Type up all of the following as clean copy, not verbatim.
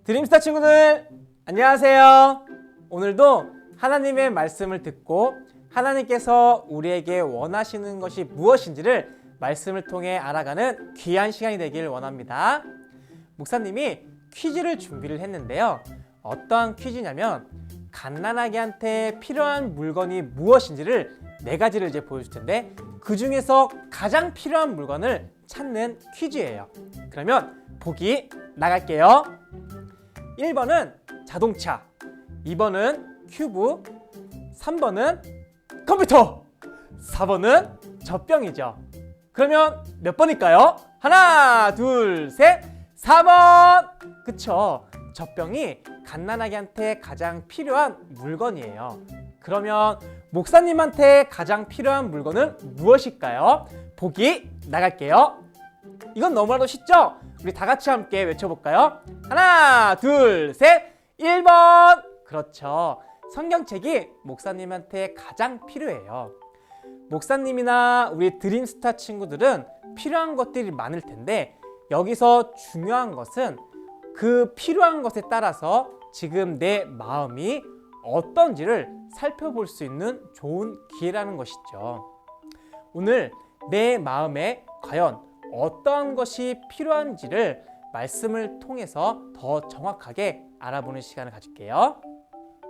드림스타 친구들 안녕하세요. 오늘도 하나님의 말씀을 듣고 하나님께서 우리에게 원하시는 것이 무엇인지를 말씀을 통해 알아가는 귀한 시간이 되길 원합니다. 목사님이 퀴즈를 준비를 했는데요. 어떠한 퀴즈냐면 갓난아기한테 필요한 물건이 무엇인지를 4가지를 이제 보여줄 텐데 그 중에서 가장 필요한 물건을 찾는 퀴즈예요. 그러면 보기 나갈게요. 1번은 자동차, 2번은 큐브, 3번은 컴퓨터, 4번은 젖병이죠. 그러면 몇 번일까요? 하나, 둘, 셋, 4번! 그쵸? 젖병이 갓난아기한테 가장 필요한 물건이에요. 그러면 목사님한테 가장 필요한 물건은 무엇일까요? 보기 나갈게요. 이건 너무나도 쉽죠? 우리 다 같이 함께 외쳐볼까요? 하나, 둘, 셋, 1번! 그렇죠. 성경책이 목사님한테 가장 필요해요. 목사님이나 우리 드림스타 친구들은 필요한 것들이 많을 텐데 여기서 중요한 것은 그 필요한 것에 따라서 지금 내 마음이 어떤지를 살펴볼 수 있는 좋은 기회라는 것이죠. 오늘 내 마음에 과연 어떠한 것이 필요한지를 말씀을 통해서 더 정확하게 알아보는 시간을 가질게요.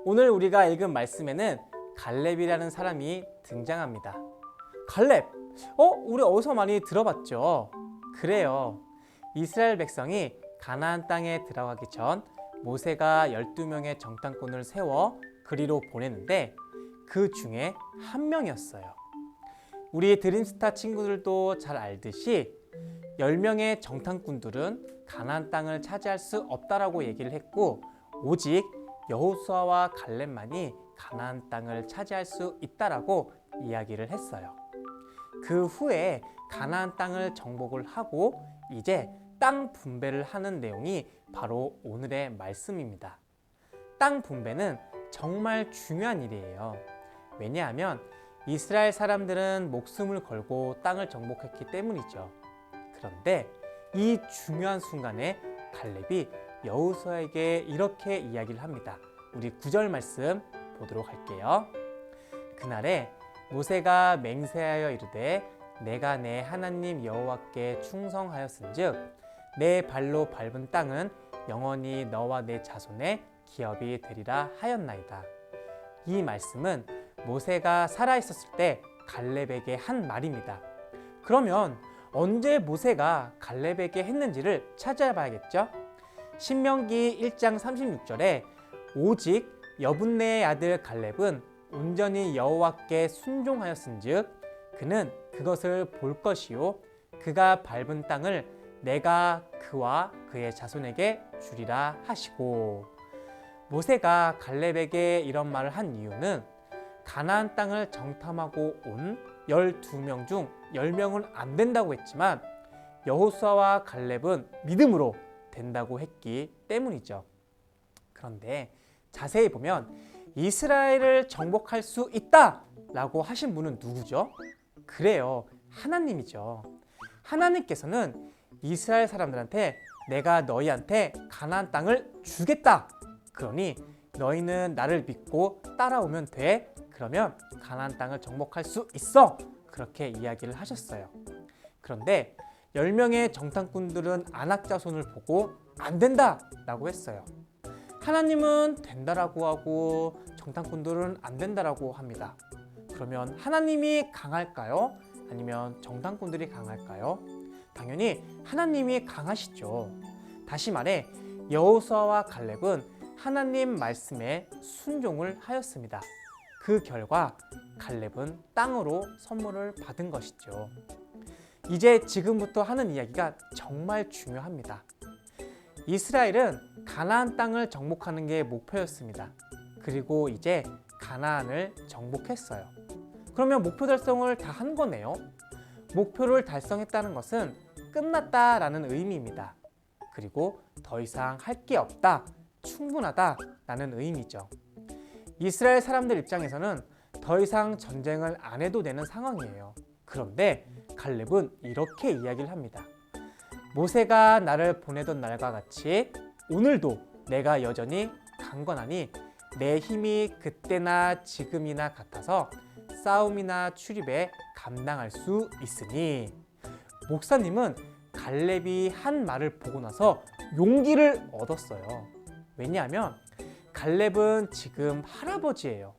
오늘 우리가 읽은 말씀에는 갈렙이라는 사람이 등장합니다. 갈렙, 우리 어디서 많이 들어봤죠? 그래요. 이스라엘 백성이 가나안 땅에 들어가기 전 모세가 12명의 정탐꾼을 세워 그리로 보내는데 그 중에 한 명이었어요. 우리 드림스타 친구들도 잘 알듯이 10명의 정탐꾼들은 가나안 땅을 차지할 수 없다라고 얘기를 했고 오직 여호수아와 갈렙만이 가나안 땅을 차지할 수 있다라고 이야기를 했어요. 그 후에 가나안 땅을 정복을 하고 이제 땅 분배를 하는 내용이 바로 오늘의 말씀입니다. 땅 분배는 정말 중요한 일이에요. 왜냐하면 이스라엘 사람들은 목숨을 걸고 땅을 정복했기 때문이죠. 그런데 이 중요한 순간에 갈렙이 여호수아에게 이렇게 이야기를 합니다. 우리 9절 말씀 보도록 할게요. 그날에 모세가 맹세하여 이르되 내가 내 하나님 여호와께 충성하였은즉 내 발로 밟은 땅은 영원히 너와 내 자손의 기업이 되리라 하였나이다. 이 말씀은 모세가 살아있었을 때 갈렙에게 한 말입니다. 그러면 언제 모세가 갈렙에게 했는지를 찾아봐야겠죠? 신명기 1장 36절에 오직 여분네의 아들 갈렙은 온전히 여호와께 순종하였은즉 그는 그것을 볼 것이요 그가 밟은 땅을 내가 그와 그의 자손에게 주리라 하시고, 모세가 갈렙에게 이런 말을 한 이유는 가나안 땅을 정탐하고 온 12명 중 10명은 안 된다고 했지만 여호수아와 갈렙은 믿음으로 된다고 했기 때문이죠. 그런데 자세히 보면 이스라엘을 정복할 수 있다라고 하신 분은 누구죠? 그래요, 하나님이죠. 하나님께서는 이스라엘 사람들한테 내가 너희한테 가나안 땅을 주겠다. 그러니 너희는 나를 믿고 따라오면 돼. 그러면 가나안 땅을 정복할 수 있어. 그렇게 이야기를 하셨어요. 그런데 10명의 정탐꾼들은 아낙 자손을 보고 안 된다라고 했어요. 하나님은 된다라고 하고 정탐꾼들은 안 된다라고 합니다. 그러면 하나님이 강할까요? 아니면 정탐꾼들이 강할까요? 당연히 하나님이 강하시죠. 다시 말해 여호수아와 갈렙은 하나님 말씀에 순종을 하였습니다. 그 결과 갈렙은 땅으로 선물을 받은 것이죠. 이제 지금부터 하는 이야기가 정말 중요합니다. 이스라엘은 가나안 땅을 정복하는 게 목표였습니다. 그리고 이제 가나안을 정복했어요. 그러면 목표 달성을 다 한 거네요. 목표를 달성했다는 것은 끝났다라는 의미입니다. 그리고 더 이상 할 게 없다, 충분하다라는 의미죠. 이스라엘 사람들 입장에서는 더 이상 전쟁을 안 해도 되는 상황이에요. 그런데 갈렙은 이렇게 이야기를 합니다. 모세가 나를 보내던 날과 같이 오늘도 내가 여전히 강건하니 내 힘이 그때나 지금이나 같아서 싸움이나 출입에 감당할 수 있으니. 목사님은 갈렙이 한 말을 보고 나서 용기를 얻었어요. 왜냐하면 갈렙은 지금 할아버지예요.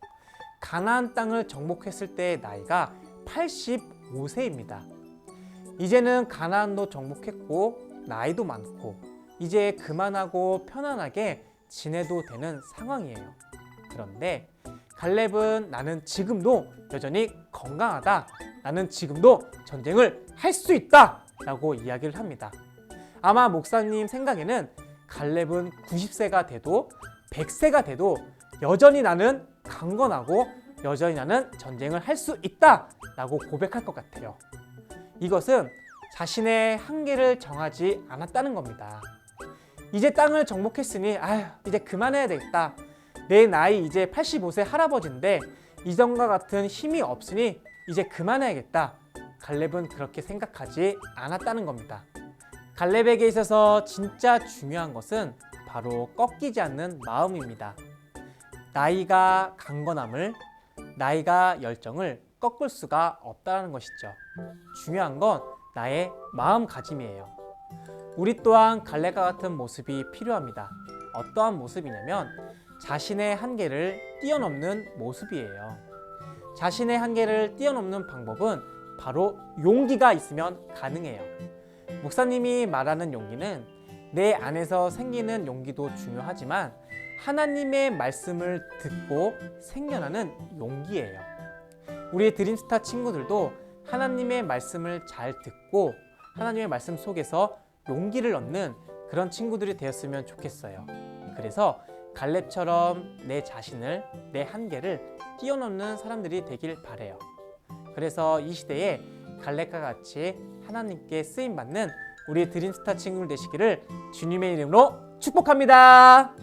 가나안 땅을 정복했을 때의 나이가 85세입니다. 이제는 가나안도 정복했고 나이도 많고 이제 그만하고 편안하게 지내도 되는 상황이에요. 그런데 갈렙은 나는 지금도 여전히 건강하다, 나는 지금도 전쟁을 할 수 있다 라고 이야기를 합니다. 아마 목사님 생각에는 갈렙은 90세가 돼도 100세가 돼도 여전히 나는 강건하고 여전히 나는 전쟁을 할 수 있다 라고 고백할 것 같아요. 이것은 자신의 한계를 정하지 않았다는 겁니다. 이제 땅을 정복했으니 이제 그만해야 되겠다. 내 나이 이제 85세 할아버지인데 이전과 같은 힘이 없으니 이제 그만해야겠다. 갈렙은 그렇게 생각하지 않았다는 겁니다. 갈렙에게 있어서 진짜 중요한 것은 바로 꺾이지 않는 마음입니다. 나이가 강건함을, 나이가 열정을 꺾을 수가 없다는 것이죠. 중요한 건 나의 마음가짐이에요. 우리 또한 갈렙과 같은 모습이 필요합니다. 어떠한 모습이냐면 자신의 한계를 뛰어넘는 모습이에요. 자신의 한계를 뛰어넘는 방법은 바로 용기가 있으면 가능해요. 목사님이 말하는 용기는 내 안에서 생기는 용기도 중요하지만 하나님의 말씀을 듣고 생겨나는 용기예요. 우리 드림스타 친구들도 하나님의 말씀을 잘 듣고 하나님의 말씀 속에서 용기를 얻는 그런 친구들이 되었으면 좋겠어요. 그래서 갈렙처럼 내 자신을, 내 한계를 뛰어넘는 사람들이 되길 바래요. 그래서 이 시대에 갈렙과 같이 하나님께 쓰임받는 우리 드림스타 친구들 되시기를 주님의 이름으로 축복합니다.